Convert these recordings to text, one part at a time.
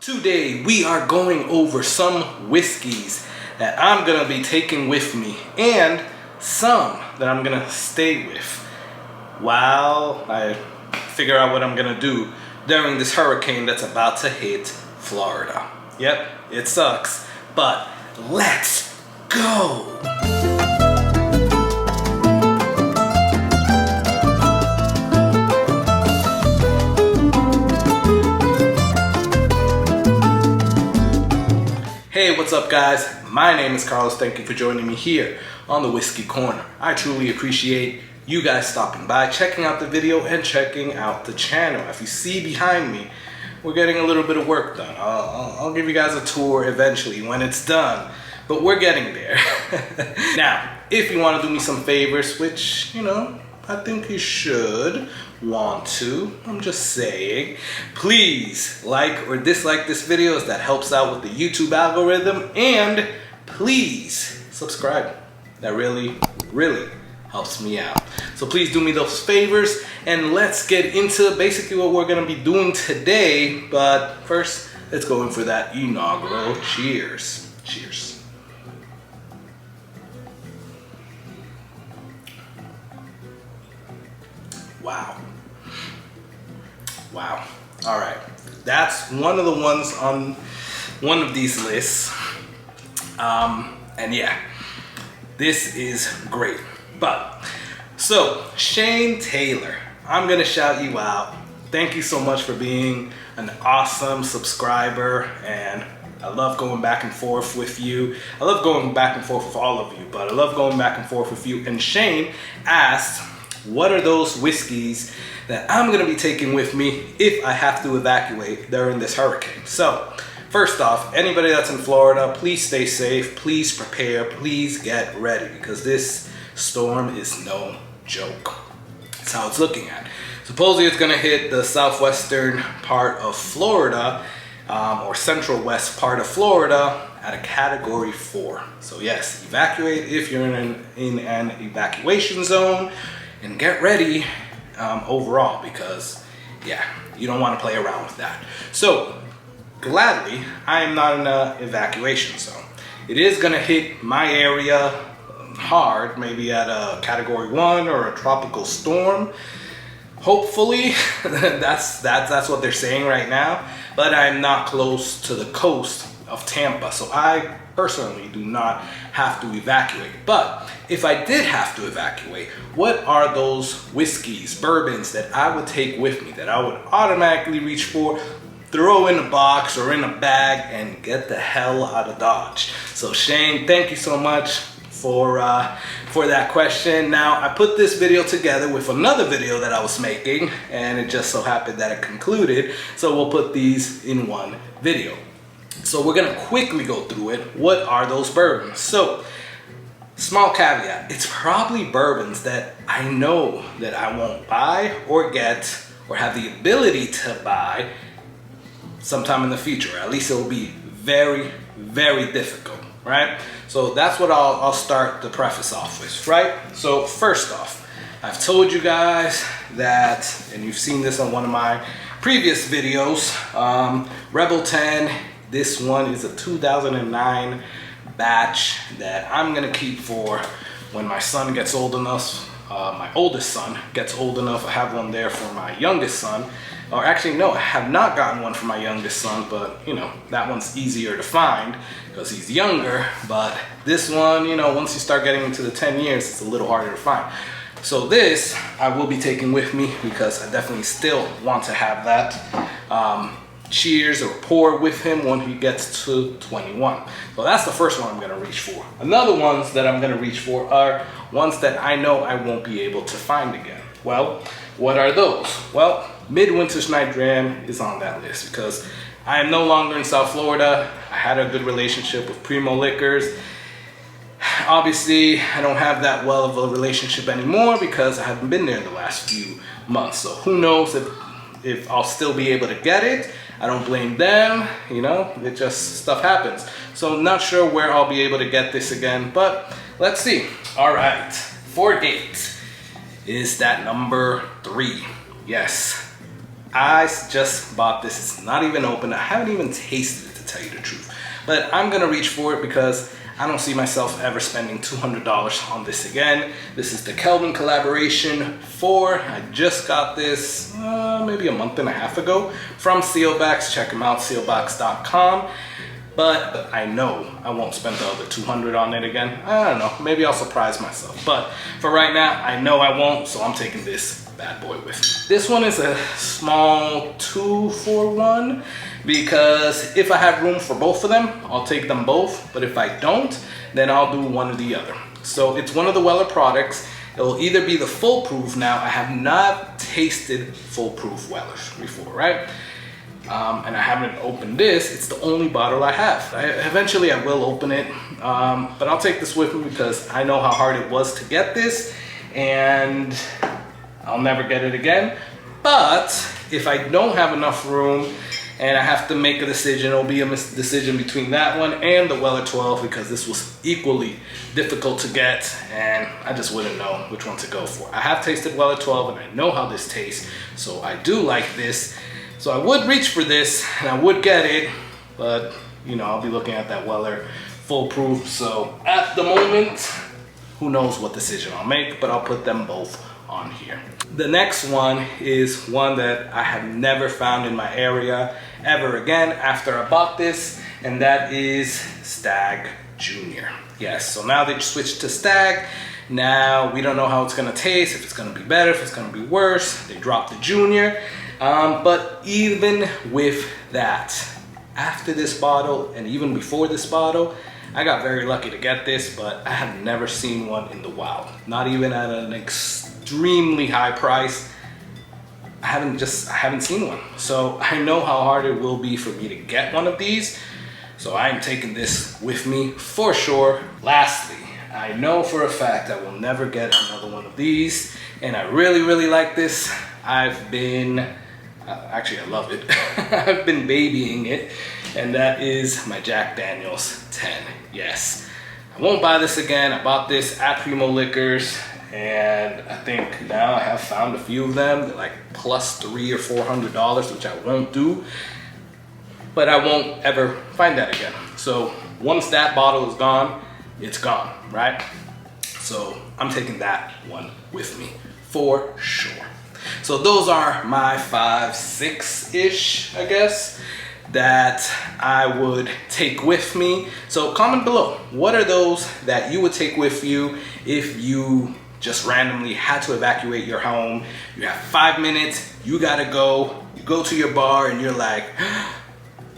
Today we are going over some whiskeys that I'm gonna be taking with me and some that I'm gonna stay with while I figure out what I'm gonna do during this hurricane that's about to hit Florida. Yep, it sucks, but let's go! Hey, what's up guys? My name is Carlos. Thank you for joining me here on the Whiskey Corner. I truly appreciate you guys stopping by, checking out the video, and checking out the channel. If you see behind me, we're getting a little bit of work done. I'll give you guys a tour eventually when it's done, but we're getting there. Now, if you want to do me some favors, which, you know, I think you should want to, I'm just saying, please like or dislike this video as that helps out with the YouTube algorithm, and please subscribe. That really helps me out. So please do me those favors and let's get into basically what we're gonna be doing today. But first, let's go in for that inaugural cheers. Cheers. Wow. All right. That's one of the ones on one of these lists. And yeah, this is great. But so Shane Taylor, I'm going to shout you out. Thank you so much for being an awesome subscriber, and I love going back and forth with you. I love going back and forth with all of you, but I love going back and forth with you. And Shane asked, what are those whiskeys that I'm gonna be taking with me if I have to evacuate during this hurricane? So, first off, anybody that's in Florida, please stay safe, please prepare, please get ready, because this storm is no joke. That's how it's looking at. Supposedly it's gonna hit the southwestern part of Florida, or central west part of Florida at a category 4. So yes, evacuate if you're in an evacuation zone, and get ready overall, because yeah, you don't want to play around with that. So gladly, I am not in an evacuation zone. It is going to hit my area hard, maybe at a category 1 or a tropical storm. Hopefully, that's what they're saying right now, but I'm not close to the coast of Tampa, so I personally do not have to evacuate. But if I did have to evacuate, what are those whiskeys, bourbons that I would take with me, that I would automatically reach for, throw in a box or in a bag, and get the hell out of Dodge? So Shane, thank you so much for that question. Now, I put this video together with another video that I was making, and it just so happened that it concluded, so we'll put these in one video. So we're gonna quickly go through it. What are those bourbons? So, small caveat, it's probably bourbons that I know that I won't buy or get or have the ability to buy sometime in the future. At least it will be very, very difficult, right? So that's what I'll start the preface off with, right? So first off, I've told you guys that, and you've seen this on one of my previous videos, Rebel 10, this one is a 2009 batch that I'm gonna keep for when my son gets old enough, my oldest son gets old enough. I have one there for my youngest son. Or actually, no, I have not gotten one for my youngest son, but you know, that one's easier to find because he's younger. But this one, you know, once you start getting into the 10 years, it's a little harder to find. So this, I will be taking with me because I definitely still want to have that. Cheers or pour with him when he gets to 21. So that's the first one I'm gonna reach for. Another ones that I'm gonna reach for are ones that I know I won't be able to find again. Well, what are those? Well, Midwinter's Night Dram is on that list because I am no longer in South Florida. I had a good relationship with Primo Liquors. Obviously, I don't have that well of a relationship anymore because I haven't been there in the last few months. So who knows if I'll still be able to get it. I don't blame them, you know, it just, stuff happens. So not sure where I'll be able to get this again, but let's see. All right, Fort Gate is that number 3. Yes, I just bought this. It's not even open. I haven't even tasted it, to tell you the truth. But I'm gonna reach for it because I don't see myself ever spending $200 on this again. This is the Kelvin Collaboration 4. I just got this maybe a month and a half ago from Sealbox. Check them out, sealbox.com. But I know I won't spend the other $200 on it again. I don't know, maybe I'll surprise myself. But for right now, I know I won't, so I'm taking this bad boy with me. This one is a small 2-for-1 because if I have room for both of them, I'll take them both. But if I don't, then I'll do one or the other. So it's one of the Weller products. It will either be the full proof. Now, I have not tasted full proof Wellers before, right? And I haven't opened this. It's the only bottle I have. Eventually I will open it, but I'll take this with me because I know how hard it was to get this and I'll never get it again. But if I don't have enough room and I have to make a decision, it'll be a decision between that one and the Weller 12 because this was equally difficult to get and I just wouldn't know which one to go for. I have tasted Weller 12 and I know how this tastes, so I do like this. So I would reach for this and I would get it, but you know, I'll be looking at that Weller full proof. So at the moment, who knows what decision I'll make, but I'll put them both on here. The next one is one that I have never found in my area ever again after I bought this, and that is Stag Junior. Yes, so now they switched to Stag. Now we don't know how it's gonna taste, if it's gonna be better, if it's gonna be worse. They dropped the Junior. But even with that, after this bottle and even before this bottle, I got very lucky to get this, but I have never seen one in the wild. Not even at an extremely high price. I haven't seen one. So I know how hard it will be for me to get one of these. So I'm taking this with me for sure. Lastly, I know for a fact I will never get another one of these. And I really, really like this. Actually, I love it. I've been babying it, and that is my Jack Daniel's 10. Yes, I won't buy this again. I bought this at Primo Liquors, and I think now I have found a few of them. They're like plus $300 or $400, which I won't do, but I won't ever find that again. So once that bottle is gone, it's gone, right? So I'm taking that one with me for sure. So those are my 5, 6-ish, I guess, that I would take with me. So comment below, what are those that you would take with you if you just randomly had to evacuate your home? You have 5 minutes, you gotta go, you go to your bar and you're like,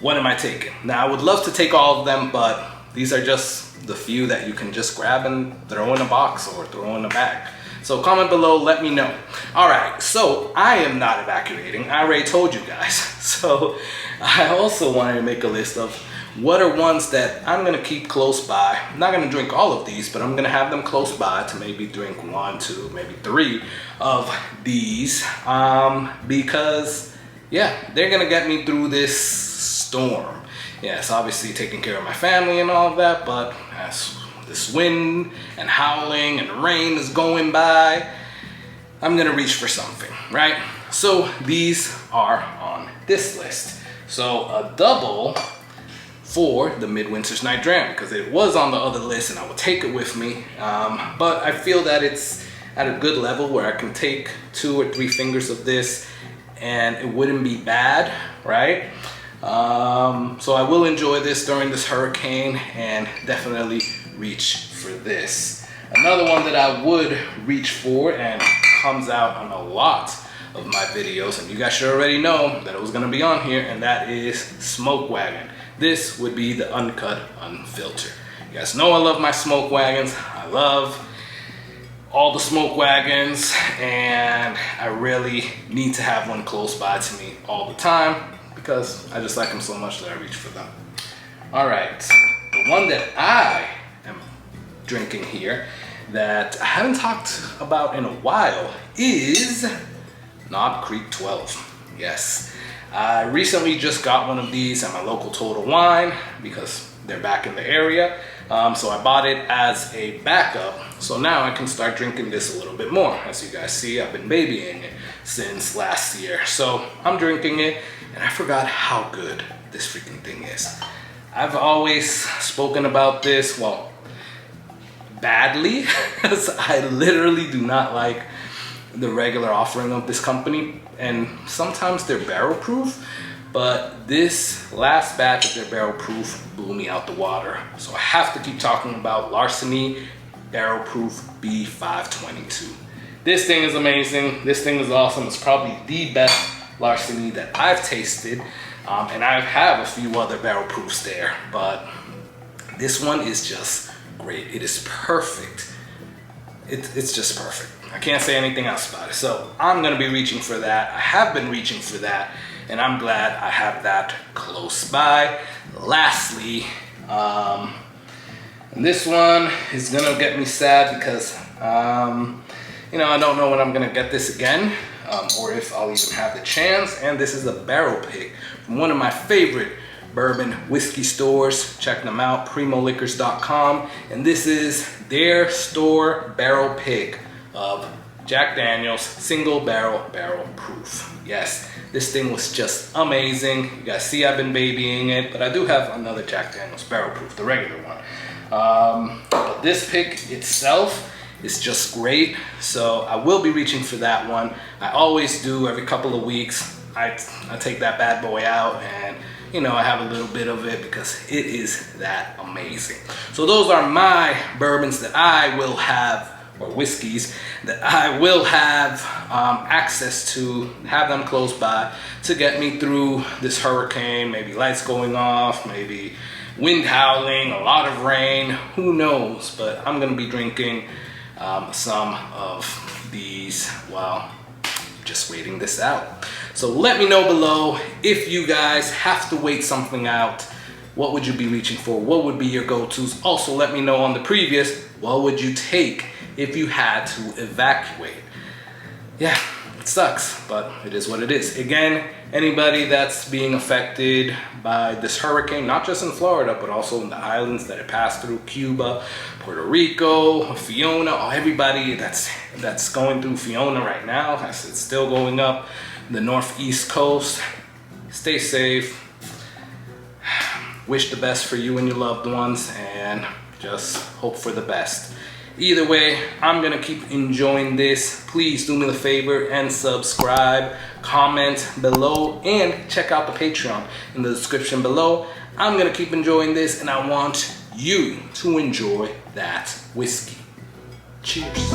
what am I taking? Now I would love to take all of them, but these are just the few that you can just grab and throw in a box or throw in a bag. So comment below, let me know. All right, so I am not evacuating. I already told you guys. So I also wanted to make a list of what are ones that I'm gonna keep close by. I'm not gonna drink all of these, but I'm gonna have them close by to maybe drink 1, 2, maybe 3 of these. Because yeah, they're gonna get me through this storm. Yes, obviously taking care of my family and all of that, but as this wind and howling and rain is going by, I'm gonna reach for something, right? So these are on this list. So a double for the Midwinter's Night Dram, because it was on the other list and I would take it with me. But I feel that it's at a good level where I can take 2 or 3 fingers of this and it wouldn't be bad, right? So I will enjoy this during this hurricane and definitely reach for this. Another one that I would reach for and comes out on a lot of my videos, and you guys should already know that it was gonna be on here, and that is Smoke Wagon. This would be the uncut, unfiltered. You guys know I love my smoke wagons. I love all the smoke wagons, and I really need to have one close by to me all the time because I just like them so much that I reach for them. All right, the one that I am drinking here that I haven't talked about in a while is Knob Creek 12. Yes, I recently just got one of these at my local Total Wine because they're back in the area. So I bought it as a backup. So now I can start drinking this a little bit more. As you guys see, I've been babying it since last year. So I'm drinking it, and I forgot how good this freaking thing is. I've always spoken about this, well, badly, because I literally do not like the regular offering of this company, and sometimes they're barrel proof, but this last batch of their barrel proof blew me out the water. So I have to keep talking about Larceny Barrel Proof B522. This thing is amazing. This thing is awesome. It's probably the best Larceny that I've tasted, and I have a few other barrel proofs there, but this one is just great. It is perfect. It's just perfect. I can't say anything else about it. So I'm gonna be reaching for that. I have been reaching for that, and I'm glad I have that close by. Lastly, this one is gonna get me sad because you know, I don't know when I'm gonna get this again, or if I'll even have the chance. And this is a barrel pick from one of my favorite bourbon whiskey stores. Check them out, primoliquors.com. And this is their store barrel pick of Jack Daniel's single barrel proof. Yes, this thing was just amazing. You guys see I've been babying it, but I do have another Jack Daniel's barrel proof, the regular one. But this pick itself is just great, so I will be reaching for that one. I always do. Every couple of weeks I take that bad boy out, and you know, I have a little bit of it because it is that amazing. So those are my bourbons that I will have, or whiskeys that I will have access to, have them close by to get me through this hurricane. Maybe lights going off, maybe wind howling, a lot of rain, who knows. But I'm gonna be drinking some of these while just waiting this out. So let me know below, if you guys have to wait something out, what would you be reaching for? What would be your go-tos? Also let me know on the previous, what would you take if you had to evacuate? Yeah, it sucks, but it is what it is. Again, anybody that's being affected by this hurricane, not just in Florida, but also in the islands that it passed through, Cuba, Puerto Rico, Fiona, everybody that's going through Fiona right now, it's still going up the northeast coast. Stay safe. Wish the best for you and your loved ones, and just hope for the best. Either way, I'm gonna keep enjoying this. Please do me the favor and subscribe, comment below, and check out the Patreon in the description below. I'm gonna keep enjoying this, and I want you to enjoy that whiskey. Cheers.